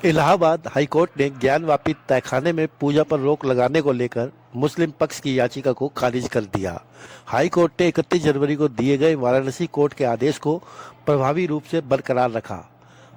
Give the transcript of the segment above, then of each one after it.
Allahabad high court ने ज्ञानवापी तहखाने में पूजा पर रोक लगाने को लेकर मुस्लिम पक्ष की याचिका को खारिज कर दिया। हाईकोर्ट ने 31 जनवरी को दिए गए वाराणसी कोर्ट के आदेश को प्रभावी रूप से बरकरार रखा।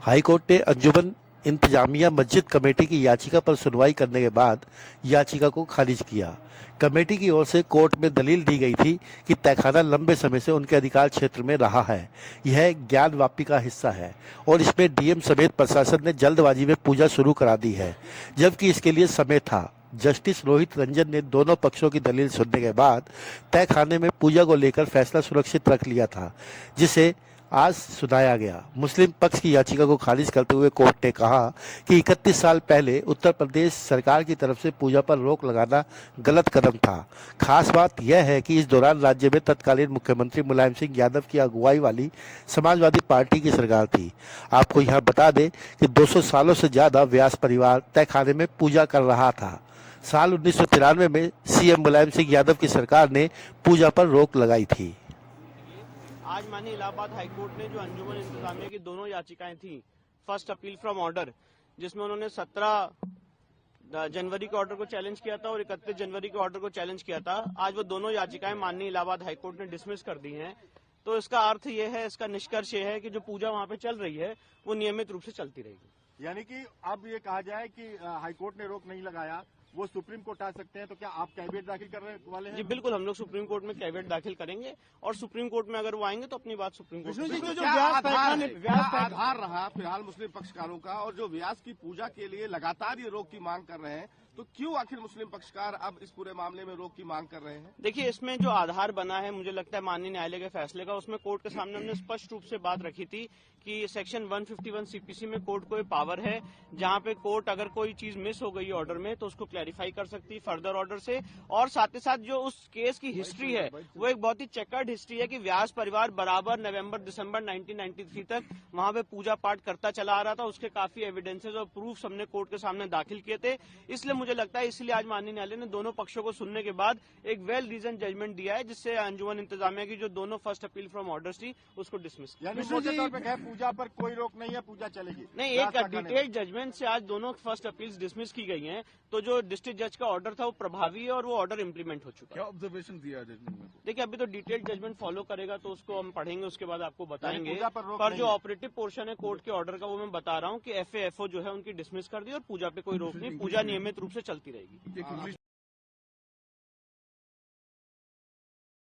हाईकोर्ट ने अंजुमन इंतजामिया मस्जिद कमेटी की याचिका पर सुनवाई करने के बाद याचिका को खारिज किया। कमेटी की ओर से कोर्ट में दलील दी गई थी कि तहखाना लंबे समय से उनके अधिकार क्षेत्र में रहा है। यह ज्ञानवापी का हिस्सा है और इसमें डीएम समेत प्रशासन ने जल्दबाजी में पूजा शुरू करा दी है, जबकि इसके लिए समय था। जस्टिस रोहित रंजन ने दोनों पक्षों की दलील सुनने के बाद तहखाने में पूजा को लेकर फैसला सुरक्षित रख लिया था, जिसे आज सुनाया गया। मुस्लिम पक्ष की याचिका को खारिज करते हुए कोर्ट ने कहा कि 31 साल पहले उत्तर प्रदेश सरकार की तरफ से पूजा पर रोक लगाना गलत कदम था। खास बात यह है कि इस दौरान राज्य में तत्कालीन मुख्यमंत्री मुलायम सिंह यादव की अगुवाई वाली समाजवादी पार्टी की सरकार थी। आपको यहाँ बता दें कि 200 सालों से ज्यादा व्यास परिवार तहखाने में पूजा कर रहा था। साल 1993 में सीएम मुलायम सिंह यादव की सरकार ने पूजा पर रोक लगाई थी। आज माननीय इलाहाबाद हाईकोर्ट ने जो अंजुमन इंतजामिया की दोनों याचिकाएं थी, फर्स्ट अपील फ्रॉम ऑर्डर, जिसमें उन्होंने 17 जनवरी के ऑर्डर को चैलेंज किया था और 31 जनवरी के ऑर्डर को चैलेंज किया था, आज वो दोनों याचिकाएं माननीय इलाहाबाद हाईकोर्ट ने डिसमिस कर दी हैं। तो इसका अर्थ ये है, इसका निष्कर्ष ये है कि जो पूजा वहां पे चल रही है वो नियमित रूप से चलती रहेगी। यानी कि अब ये कहा जाए कि हाईकोर्ट ने रोक नहीं लगाया, वो सुप्रीम कोर्ट आ सकते हैं, तो क्या आप कैविएट दाखिल करने वाले हैं? जी बिल्कुल, हम लोग सुप्रीम कोर्ट में कैविएट दाखिल करेंगे और सुप्रीम कोर्ट में अगर वो आएंगे तो अपनी बात सुप्रीम कोर्ट में। जो आधार रहा फिलहाल मुस्लिम पक्षकारों का, और जो व्यास की पूजा के लिए लगातार ये रोक की मांग कर रहे हैं, तो क्यों आखिर मुस्लिम पक्षकार अब इस पूरे मामले में रोक की मांग कर रहे हैं? देखिए, इसमें जो आधार बना है, मुझे लगता है माननीय न्यायालय के फैसले का, उसमें कोर्ट के सामने हमने स्पष्ट रूप से बात रखी थी कि सेक्शन 151 सीपीसी में कोर्ट को पावर है, जहां पे कोर्ट अगर कोई चीज मिस हो गई ऑर्डर में तो उसको क्लैरिफाई कर सकती है फर्दर ऑर्डर से। और साथ ही साथ जो उस केस की हिस्ट्री है वो एक बहुत ही चेकर्ड हिस्ट्री है कि व्यास परिवार बराबर नवंबर दिसंबर 1993 तक वहां पे पूजा पाठ करता चला आ रहा था। उसके काफी एविडेंसेस और प्रूफ हमने कोर्ट के सामने दाखिल किए थे। इसलिए मुझे लगता है, इसलिए आज माननीय न्यायालय ने दोनों पक्षों को सुनने के बाद एक वेल रीजन जजमेंट दिया है, जिससे अंजुमन इंतजामिया की जो दोनों फर्स्ट अपील फ्रॉम ऑर्डर्स थी उसको डिसमिस किया। पूजा पर कोई रोक नहीं है, पूजा चलेगी? नहीं, एक डिटेल्ड जजमेंट से आज दोनों फर्स्ट अपील्स डिसमिस की गई हैं। तो जो डिस्ट्रिक्ट जज का ऑर्डर था वो प्रभावी है और वो ऑर्डर इम्प्लीमेंट हो चुका है। क्या ऑब्जर्वेशन दिया जजमेंट में? देखिए, अभी तो डिटेल्ड जजमेंट फॉलो करेगा तो उसको हम पढ़ेंगे, उसके बाद आपको बताएंगे। पर जो ऑपरेटिव पोर्शन है कोर्ट के ऑर्डर का वो मैं बता रहा हूँ कि एफएफओ जो है उनकी डिसमिस कर दी और पूजा पे कोई रोक नहीं, पूजा नियमित रूप से चलती रहेगी।